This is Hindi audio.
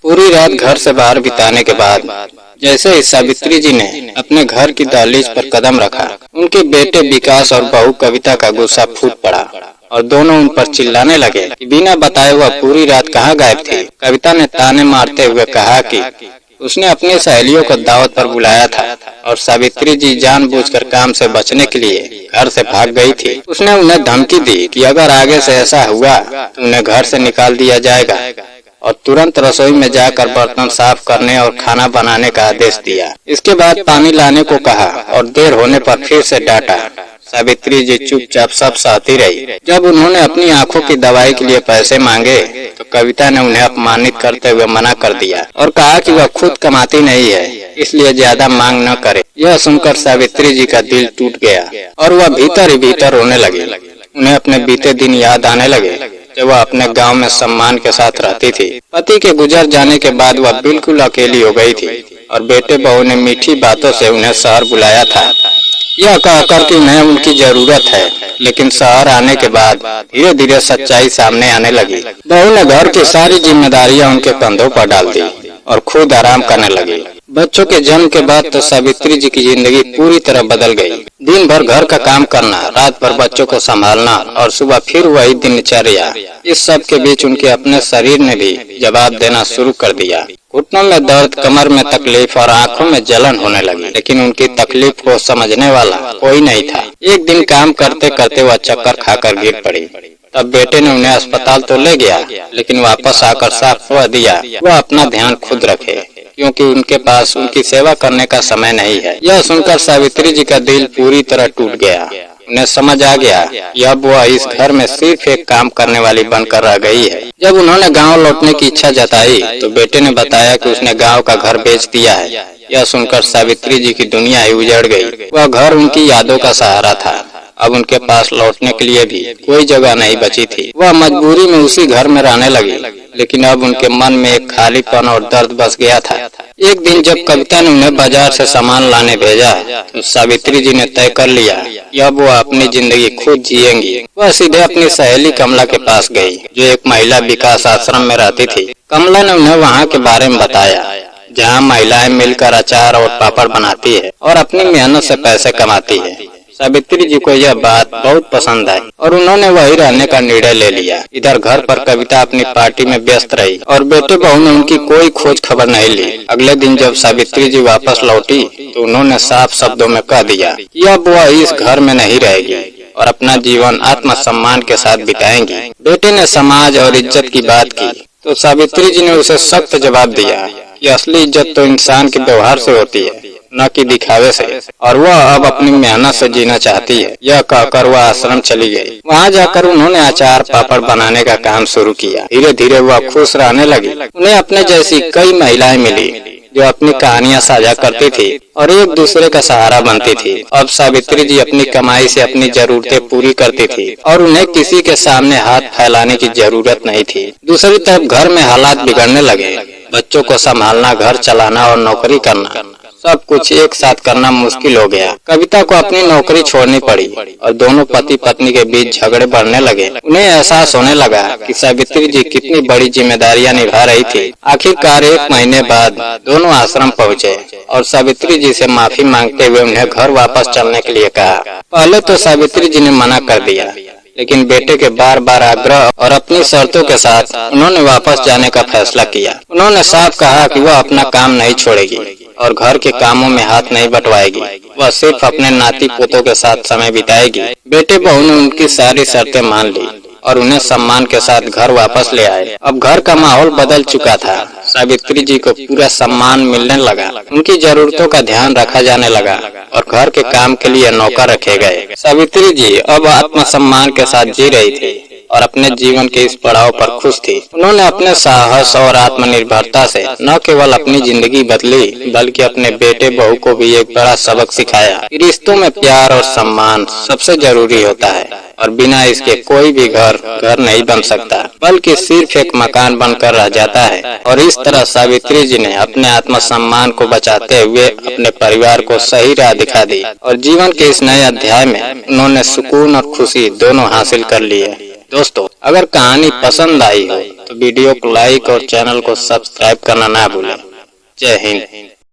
पूरी रात घर से बाहर बिताने के बाद जैसे ही सावित्री जी ने अपने घर की दहलीज पर कदम रखा, उनके बेटे विकास और बहू कविता का गुस्सा फूट पड़ा और दोनों उन पर चिल्लाने लगे कि बिना बताए हुआ पूरी रात कहाँ गायब थी। कविता ने ताने मारते हुए कहा कि उसने अपनी सहेलियों को दावत पर बुलाया था और सावित्री जी जानबूझकर काम से बचने के लिए घर से भाग गई थी। उसने उन्हें धमकी दी कि अगर आगे से ऐसा हुआ तो उन्हें घर से निकाल दिया जाएगा और तुरंत रसोई में जाकर बर्तन साफ करने और खाना बनाने का आदेश दिया। इसके बाद पानी लाने को कहा और देर होने पर फिर से डांटा। सावित्री जी चुपचाप सब सहती रही। जब उन्होंने अपनी आंखों की दवाई के लिए पैसे मांगे तो कविता ने उन्हें अपमानित करते हुए मना कर दिया और कहा कि वह खुद कमाती नहीं है, इसलिए ज्यादा मांग न करे। यह सुनकर सावित्री जी का दिल टूट गया और वह भीतर ही भीतर रोने लगी। उन्हें अपने बीते दिन याद आने लगे जब वह अपने गांव में सम्मान के साथ रहती थी। पति के गुजर जाने के बाद वह बिल्कुल अकेली हो गई थी और बेटे बहू ने मीठी बातों से उन्हें शहर बुलाया था, यह कहकर कि उन्हें उनकी जरूरत है। लेकिन शहर आने के बाद धीरे धीरे सच्चाई सामने आने लगी। बहू ने घर की सारी जिम्मेदारियां उनके कंधों पर डाल दी और खुद आराम करने लगी। बच्चों के जन्म के बाद तो सावित्री जी की जिंदगी पूरी तरह बदल गई। दिन भर घर का काम करना, रात भर बच्चों को संभालना और सुबह फिर वही दिनचर्या। इस सब के बीच उनके अपने शरीर ने भी जवाब देना शुरू कर दिया। घुटनों में दर्द, कमर में तकलीफ और आंखों में जलन होने लगी, लेकिन उनकी तकलीफ को समझने वाला कोई नहीं था। एक दिन काम करते करते वह चक्कर खाकर गिर पड़ी। तब बेटे ने उन्हें अस्पताल तो ले गया, लेकिन वापस आकर साफ कह दिया वह अपना ध्यान खुद रखे, क्योंकि उनके पास उनकी सेवा करने का समय नहीं है। यह सुनकर सावित्री जी का दिल पूरी तरह टूट गया। उन्हें समझ आ गया कि अब वह इस घर में सिर्फ एक काम करने वाली बनकर रह गई है। जब उन्होंने गांव लौटने की इच्छा जताई तो बेटे ने बताया कि उसने गांव का घर बेच दिया है। यह सुनकर सावित्री जी की दुनिया ही उजड़ गई। वह घर उनकी यादों का सहारा था। अब उनके पास लौटने के लिए भी कोई जगह नहीं बची थी। वह मजबूरी में उसी घर में रहने लगी, लेकिन अब उनके मन में एक खालीपन और दर्द बस गया था। एक दिन जब कविता ने उन्हें बाजार से सामान लाने भेजा तो सावित्री जी ने तय कर लिया कि अब वह अपनी जिंदगी खुद जिएंगी। वह सीधे अपनी सहेली कमला के पास गई, जो एक महिला विकास आश्रम में रहती थी। कमला ने उन्हें वहाँ के बारे में बताया, जहाँ महिलाएं मिलकर अचार और पापड़ बनाती है और अपनी मेहनत से पैसे कमाती है। सावित्री जी को यह बात बहुत पसंद आई और उन्होंने वही रहने का निर्णय ले लिया। इधर घर पर कविता अपनी पार्टी में व्यस्त रही और बेटे बहू ने उनकी कोई खोज खबर नहीं ली। अगले दिन जब सावित्री जी वापस लौटी तो उन्होंने साफ शब्दों में कह दिया कि अब वह इस घर में नहीं रहेगी और अपना जीवन आत्मसम्मान के साथ बिताएंगी। बेटे ने समाज और इज्जत की बात की तो सावित्री जी ने उसे सख्त जवाब दिया कि असली इज्जत तो इंसान के व्यवहार से होती है, न कि दिखावे से, और वह अब अपनी मेहनत से जीना चाहती है। यह कहकर वह आश्रम चली गई। वहाँ जाकर उन्होंने अचार पापड़ बनाने का काम शुरू किया। धीरे धीरे वह खुश रहने लगी। उन्हें अपने जैसी कई महिलाएं मिली जो अपनी कहानियां साझा करती थी और एक दूसरे का सहारा बनती थी। अब सावित्री जी अपनी कमाई से अपनी जरूरतें पूरी करती थी और उन्हें किसी के सामने हाथ फैलाने की जरूरत नहीं थी। दूसरी तरफ घर में हालात बिगड़ने लगे। बच्चों को संभालना, घर चलाना और नौकरी करना, सब कुछ एक साथ करना मुश्किल हो गया। कविता को अपनी नौकरी छोड़नी पड़ी और दोनों पति पत्नी के बीच झगड़े बढ़ने लगे। उन्हें एहसास होने लगा कि सावित्री जी कितनी बड़ी जिम्मेदारियां निभा रही थी। आखिरकार 1 महीने बाद दोनों आश्रम पहुँचे और सावित्री जी से माफी मांगते हुए उन्हें घर वापस चलने के लिए कहा। पहले तो सावित्री जी ने मना कर दिया, लेकिन बेटे के बार बार आग्रह और अपनी शर्तों के साथ उन्होंने वापस जाने का फैसला किया। उन्होंने साफ कहा कि वह अपना काम नहीं छोड़ेगी और घर के कामों में हाथ नहीं बंटवाएगी। वह सिर्फ अपने नाती पोतों के साथ समय बिताएगी। बेटे बहू ने उनकी सारी शर्तें मान ली और उन्हें सम्मान के साथ घर वापस ले आए। अब घर का माहौल बदल चुका था। सावित्री जी को पूरा सम्मान मिलने लगा, उनकी जरूरतों का ध्यान रखा जाने लगा और घर के काम के लिए नौकर रखे गए। सावित्री जी अब आत्मसम्मान के साथ जी रही थी और अपने जीवन के इस पड़ाव पर खुश थी। उन्होंने अपने साहस और आत्मनिर्भरता से न केवल अपनी जिंदगी बदली, बल्कि अपने बेटे बहू को भी एक बड़ा सबक सिखाया। रिश्तों में प्यार और सम्मान सबसे जरूरी होता है और बिना इसके कोई भी घर नहीं बन सकता, बल्कि सिर्फ एक मकान बनकर रह जाता है। और इस तरह सावित्री जी ने अपने आत्मसम्मान को बचाते हुए अपने परिवार को सही राह दिखा दी और जीवन के इस नए अध्याय में उन्होंने सुकून और खुशी दोनों हासिल कर लिए। दोस्तों, अगर कहानी पसंद आई हो तो वीडियो को लाइक और चैनल को सब्सक्राइब करना ना भूलें। जय हिंद।